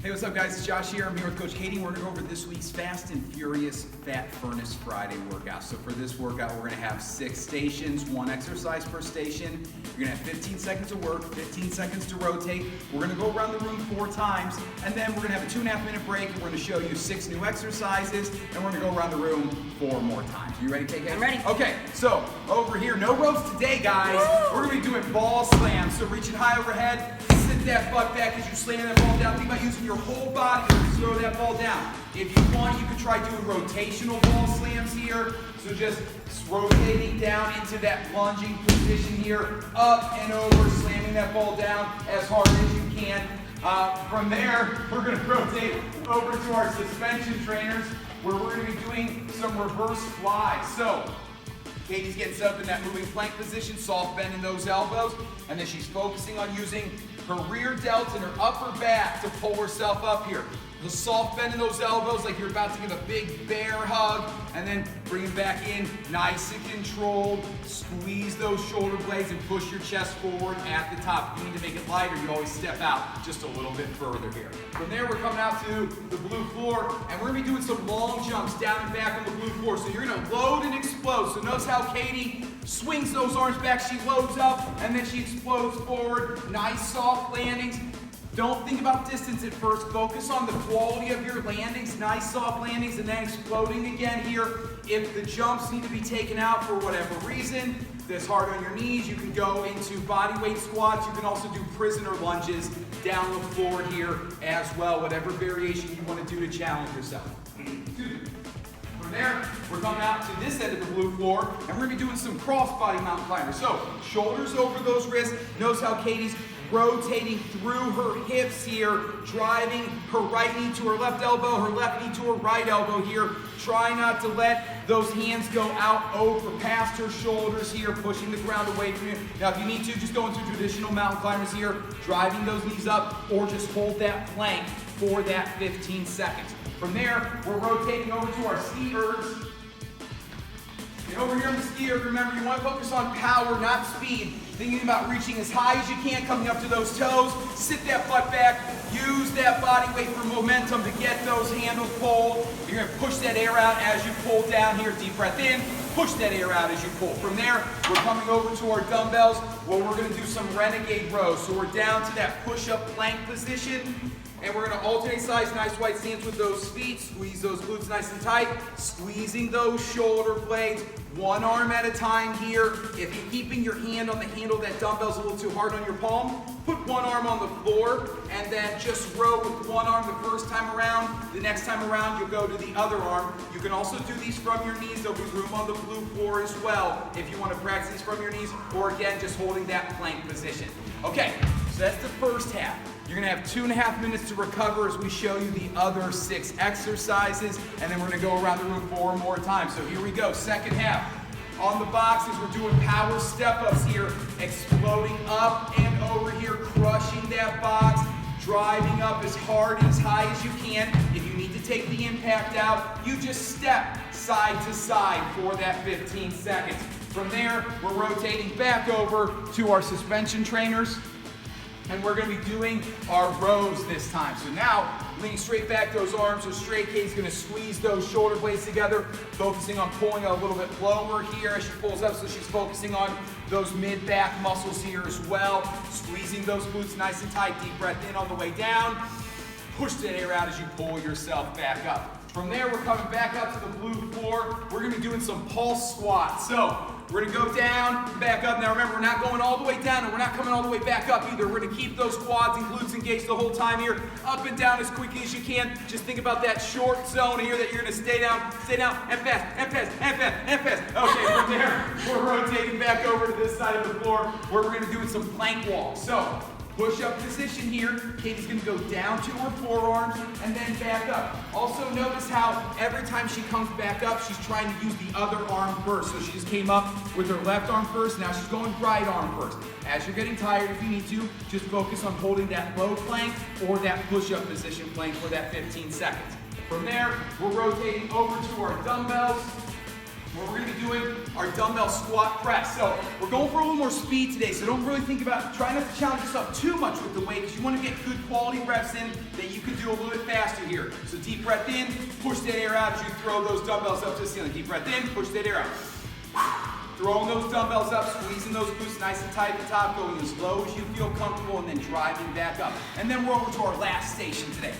Hey, what's up guys? It's Josh here. I'm here with Coach Katie. We're gonna go over this week's Fast and Furious Fat Furnace Friday workout. So for this workout, we're gonna have 6 stations, 1 exercise per station. You're gonna have 15 seconds to work, 15 seconds to rotate. We're gonna go around the room 4 times, and then we're gonna have a 2.5 minute break. We're gonna show you 6 new exercises, and we're gonna go around the room 4 more times. You ready, KK? I'm ready. Okay, so over here, no ropes today, guys. Woo! We're gonna be doing ball slams. So reaching high overhead, sit that butt back as you slam that ball down. Think about using your whole body to throw that ball down. If you want, you can try doing rotational ball slams here. So just rotating down into that lunging position here, up and over, slamming that ball down as hard as you can. From there, we're gonna rotate over to our suspension trainers where we're gonna be doing some reverse flies. So, Katie's getting set up in that moving plank position, soft bend in those elbows, and then she's focusing on using her rear delts and her upper back to pull herself up here. The soft bend in those elbows like you're about to give a big bear hug, and then bring it back in, nice and controlled. Squeeze those shoulder blades and push your chest forward at the top. If you need to make it lighter, you always step out just a little bit further here. From there, we're coming out to the blue floor, and we're gonna be doing some long jumps down and back on the blue floor. So you're gonna load and explode. So notice how Katie swings those arms back, she loads up, and then she explodes forward. Nice soft landings. Don't think about distance at first. Focus on the quality of your landings, nice soft landings, and then exploding again here. If the jumps need to be taken out for whatever reason, that's hard on your knees, you can go into body weight squats. You can also do prisoner lunges down the floor here as well, whatever variation you want to do to challenge yourself. From there, we're coming out to this end of the blue floor, and we're gonna be doing some cross-body mountain climbers. So, shoulders over those wrists. Notice how Katie's rotating through her hips here, driving her right knee to her left elbow, her left knee to her right elbow here. Try not to let those hands go out over past her shoulders here, pushing the ground away from you. Now, if you need to, just go into traditional mountain climbers here, driving those knees up, or just hold that plank for that 15 seconds. From there, we're rotating over to our ski ergs. And over here on the ski erg, remember, you want to focus on power, not speed. Thinking about reaching as high as you can, coming up to those toes. Sit that butt back. Use that body weight for momentum to get those handles pulled. You're going to push that air out as you pull down here. Deep breath in. Push that air out as you pull. From there, we're coming over to our dumbbells where we're going to do some renegade rows. So we're down to that push-up plank position. And we're gonna alternate sides, nice wide stance with those feet, squeeze those glutes nice and tight, squeezing those shoulder blades, one arm at a time here. If you're keeping your hand on the handle, that dumbbell's a little too hard on your palm, put one arm on the floor, and then just row with one arm the first time around. The next time around, you'll go to the other arm. You can also do these from your knees. There'll be room on the blue floor as well if you wanna practice these from your knees, or again, just holding that plank position. Okay, so that's the first half. You're gonna have 2.5 minutes to recover as we show you the other 6 exercises, and then we're gonna go around the room 4 more times. So here we go, second half. On the boxes, we're doing power step-ups here, exploding up and over here, crushing that box, driving up as hard and as high as you can. If you need to take the impact out, you just step side to side for that 15 seconds. From there, we're rotating back over to our suspension trainers, and we're gonna be doing our rows this time. So now, leaning straight back, those arms are straight. Katie's gonna squeeze those shoulder blades together, focusing on pulling a little bit lower here as she pulls up, so she's focusing on those mid-back muscles here as well. Squeezing those glutes nice and tight, deep breath in on the way down. Push that air out as you pull yourself back up. From there, we're coming back up to the blue floor. We're gonna be doing some pulse squats. So, we're gonna go down, back up. Now remember, we're not going all the way down and we're not coming all the way back up either. We're gonna keep those quads and glutes engaged the whole time here. Up and down as quickly as you can. Just think about that short zone here that you're gonna stay down, and fast, and fast, and fast, and fast. Okay, from there, we're rotating back over to this side of the floor where we're gonna do some plank walks. So, push-up position here. Katie's gonna go down to her forearms and then back up. Also notice how every time she comes back up, she's trying to use the other arm first. So she just came up with her left arm first, now she's going right arm first. As you're getting tired, if you need to, just focus on holding that low plank or that push-up position plank for that 15 seconds. From there, we're rotating over to our dumbbells. where we're gonna be doing our dumbbell squat press. So we're going for a little more speed today, so don't really think about, try not to challenge yourself too much with the weight, because you wanna get good quality reps in that you can do a little bit faster here. So deep breath in, push that air out as you throw those dumbbells up to the ceiling. Deep breath in, push that air out. Throwing those dumbbells up, squeezing those glutes nice and tight at the top, going as low as you feel comfortable, and then driving back up. And then we're over to our last station today.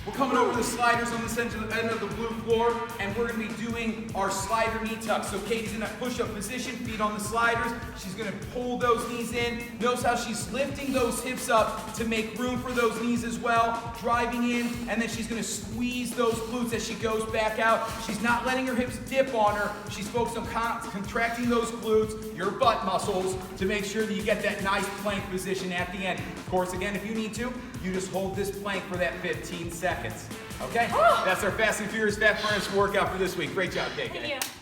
We're coming over the sliders on this end of the blue floor, and we're gonna be doing our slider knee tuck. So Katie's in that push-up position, feet on the sliders. She's gonna pull those knees in. Notice how she's lifting those hips up to make room for those knees as well, driving in, and then she's gonna squeeze those glutes as she goes back out. She's not letting her hips dip on her. She's focused on contracting those glutes, your butt muscles, to make sure that you get that nice plank position at the end. Of course, again, if you need to, you just hold this plank for that 15 seconds. Okay? That's our Fast and Furious Fat Furnace workout for this week. Great job, KK. Thank you.